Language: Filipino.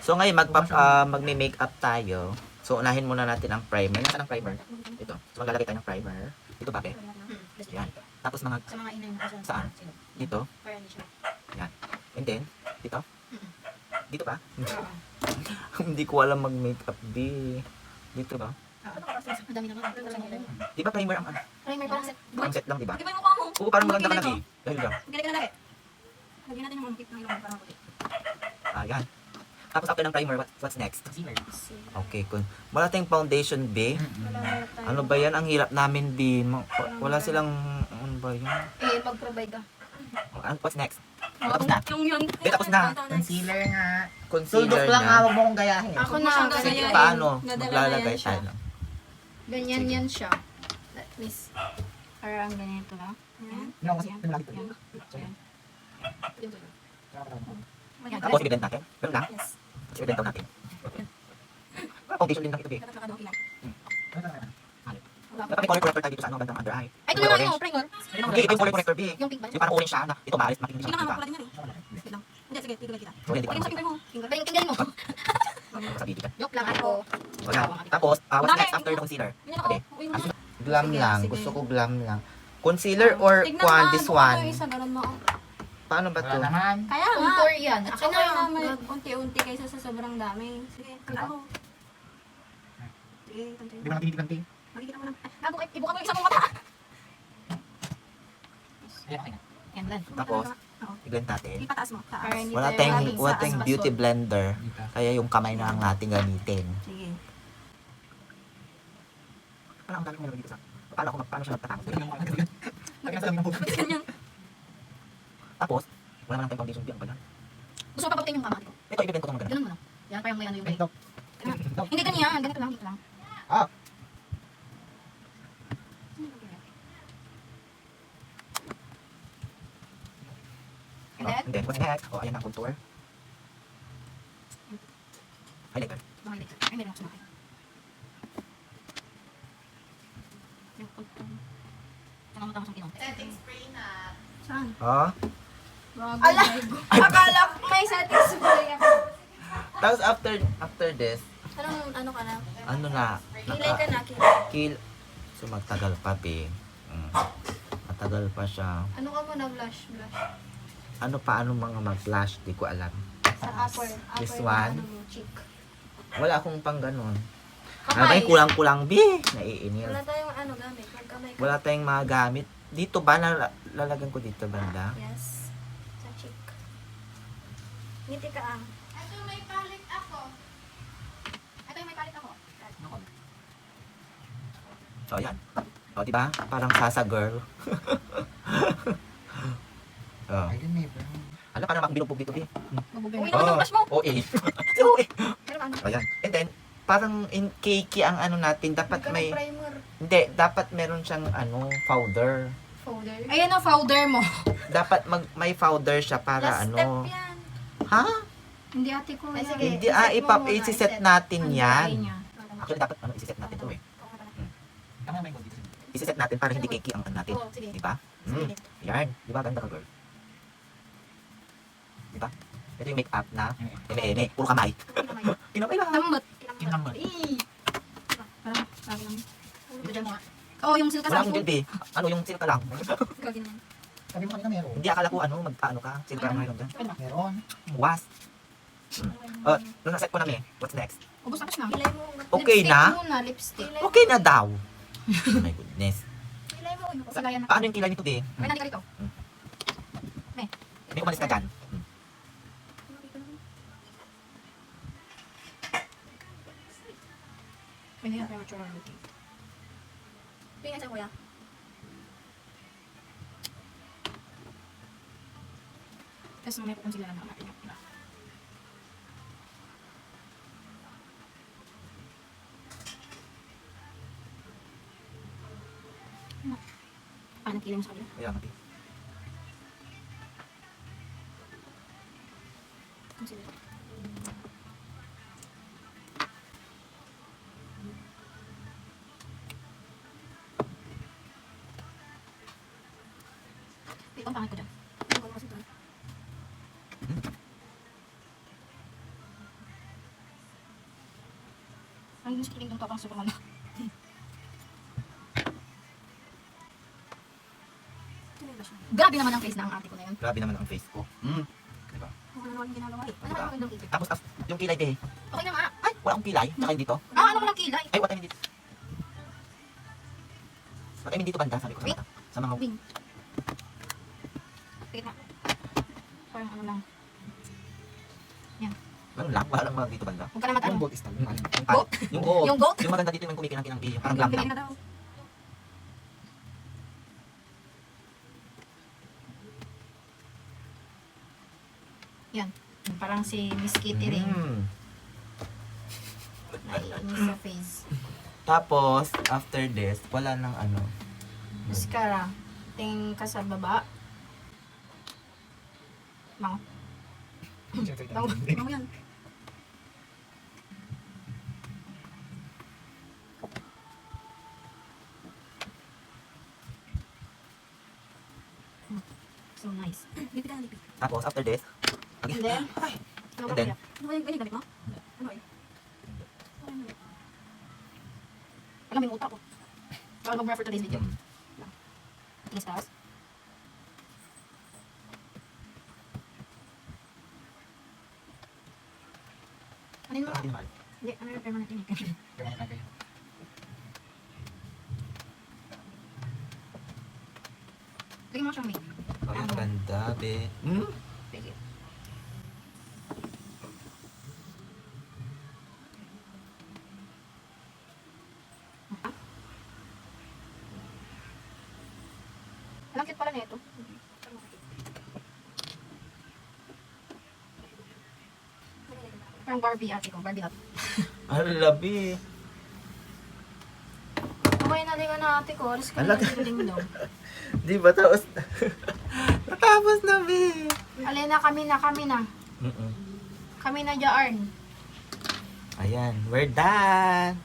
So ngayon magme-makeup tayo. So unahin muna natin ang primer. Nasaan ang primer? Ito. So maglalagay tayo ng primer. Dito ba, be? Yan. Tapos mga Sa mga ina yung saan? Dito. para hindi siya. Yan. And then dito. Dito ba? Hindi ko alam mag-makeup, be. Dito ba? Ang dami naman. Di ba primer ang ano? Primer parang set. Ang set lang, di ba? Di ba yung mukha mo? Oo, parang maganda ka na, be. Dahil lang. Galing ka na lagi. Lagyan natin yung mungkit ng ilong parang puti. Ayan. Tapos after ng primer, what's next? Okay, kun. Wala tayong foundation, be. Ano ba yan? Ang hirap namin, be. Wala silang, ano ba yun? Eh, mag-provide ka. What's next? Tapos na. Yung yun. Tapos na. Concealer nga. Concealer Tuldok lang na. nga, huwag mo kong gayahin. Ako na. Sige, Ganyan, Paano? Dadala Maglalagay yan siya. tayo. ganyan yan siya. At least, parang ganito lang. Yan. No, kasi pinalagi Yan. ito. Yan. Yan. Tapos i-blend natin. Pero lang. Yes. Tapos i-blend daw natin. Foundation din lang ito, be. Dapat nakadokey lang. Dapat may color corrector tayo dito sa ano, bandang under eye. Ay, ito na lang yung primer. Hindi, iba yung color corrector, be. Yung pink ba? Yung parang orange siya na. Ito maalis, makikita Hindi siya na nga, makikita. mapapala din yan eh. Wait lang. Hindi, sige, tigil kita. So, hindi Pagyan ko sa finger mo. Finger. Ay, yung tingnan mo. sa video. Joke lang ako. Wala. Tapos, what's Dami. next after the concealer? Ganyan ako. Okay. Uy, mo. Glam Sige, lang. sige. Gusto ko glam lang. Concealer or Tignan kwan, mo, this ano one? yung isa, ganun mo. Paano ba Wala to? naman. Kaya nga. Contour yan. At Akin okay na. naman, unti-unti kaysa sa sobrang dami. Sige, ako. Sige, tanti. Di ba nagtitig-tanti? Makikita mo lang. Gago, ibuka mo yung isang mata. Ayan, okay na. Yan lang. Tapos, Oo. i-blend natin. Ipataas mo. Taas. Para hindi Wala tayo tayong, maraming wala sa tayong asbasol. beauty blender. Kaya yung kamay na lang natin gamitin. Sige. Parang ang dami ko meron dito sa... Paano siya nagtatapos? Lagi na sa lamig ng Ba't ganyan? Tapos, wala naman tayong foundation. Biyan pala. Gusto mo papaputin yung kama ko. Ito, i-blend ko itong maganda. Ganun mo na. Yan, parang may ano yung Ito. Hindi ganyan. Ganito lang. Dito lang. Ah, And then, And then, what's next? O, ayan ang contour. Highlighter. mga dito. Ay, meron ako sumakay. Yung pagtong. Tsaka matang sa pinong. Saan? Ha? Ala! Akala ko may satisfy ako. Tapos after this, Ano ka na? ano na? Kilay ka na, kilay. So, magtagal pa, be. Matagal pa siya. Ano ka muna? Blush. Blush. Ano pa, anong mga mag-flash? Di ko alam. Sa upper. This Upper one? na ano mo, cheek. Wala akong pang ganun. Ano Kamay. tayong kulang-kulang, be? Naiinil. Wala tayong gamit. Magkamay ka. Wala tayong mga gamit. Dito ba? Lalagyan ko dito, banda? Yes. Sa cheek. Ngiti ka ang. Ito may palit ako. Ito may palit ako. So, ayan. O, diba? Parang Sasa girl. Oh. I didn't even. Ano, parang akong binugbog dito, be. Uwi naman yung blush mo. Oo, eh. Oo, eh. Pero ano? Ayan. And then, parang in cakey ang ano natin. Dapat may... primer. Hindi, dapat meron siyang powder. Powder. Ayan ang powder mo. Dapat may powder siya para Last step ano. yan. Ha? Hindi ate ko. Ay, yan. sige. Hindi, I-set mo muna, isi-set i-set. natin Ang yan. dry niya. Actually, dapat isi-set natin ito eh. Tama ba yung gold dito? Isi-set natin para hindi cakey ang ano natin. Oo, sige. Di ba? Yan. Di ba? Ganda ka, girl. Di ba? Ito yung make-up na eme-eme. Puro kamay. Kinamay lang. Tambot. Kinamot. Parang, sabi lang. Bidyan mo nga. Oo, yung silka Wala sa akong dilbe. Ano yung silka lang? Gagawin yan. Sabi mo kanina meron. Hindi akala ko mag-ano ka. Silka lang mayroon dyan. Meron. Was. Nung naset ko na What's next? Ubus tapos na. Kilay mo. Okay Lipstick na? muna, lipstick. Okay na daw. Oh my goodness. Kilay mo. Sagayan na. Paano yung kilay nito, be? May nandi ka dito. May umalis ka dyan. May nandi premature looking. Tingnan sa kuya. Tapos mamaya pupunta lang natin yung iba. Paano kilay mo sa kabila? Kaya nga, be. Consider. Wait, ang pangit ko dyan. Ang gusto rin itong tapang super ano. Grabe naman ang face ng ate ko na yun. Grabe naman ang face ko. Diba? Wala naman yung ginagawa eh. Ano naman ang kilay? Tapos yung kilay be. Okay na nga. Ay, wala akong kilay. Tsaka yung dito. Ano ko lang kilay? Ay, what I mean dito. What I mean dito banda, sabi ko sa Wait. mata. Sa mga Wing. Tigit na. Parang ano lang. Ganun lang, wala lang mga dito banda. Huwag ka na mag-ano. Yung boat is talo. Yung ano. Goat? Yung goat. Yung goat? Yung maganda dito yung kumikinang-kinang biyo. Parang glam Bigay lang. na daw. Yan. Parang si Miss Kitty rin. Naiinis sa face. Tapos, after this, wala nang ano. Mascara. Tingin ka sa baba. Mang. Mang. Ano yan? So nice. Lipit ka na lipit. Tapos, after this, And then, ay, ano And ba then? kaya? Ano ba yung gamit mo? Ano eh? Alam mo yung utak ko. Bawal mag-rap for today's video. mm, Tingin stars. Ano yun mo? hindi naman. Hindi, ano yung permanent yun eh. Ganyan na kayo. Lagyan mo siyang make. Ay, ang ganda, be. Sige. Alam cute pala nito. Parang Barbie ate ko, Barbie hot. Ang labi. Okay na din na ate ko, alas ka Ala- na din daw. Di ba? Tapos, natapos na, be. Alena, kami na. Mm-mm. Kami na Jarn. Ayan, we're done.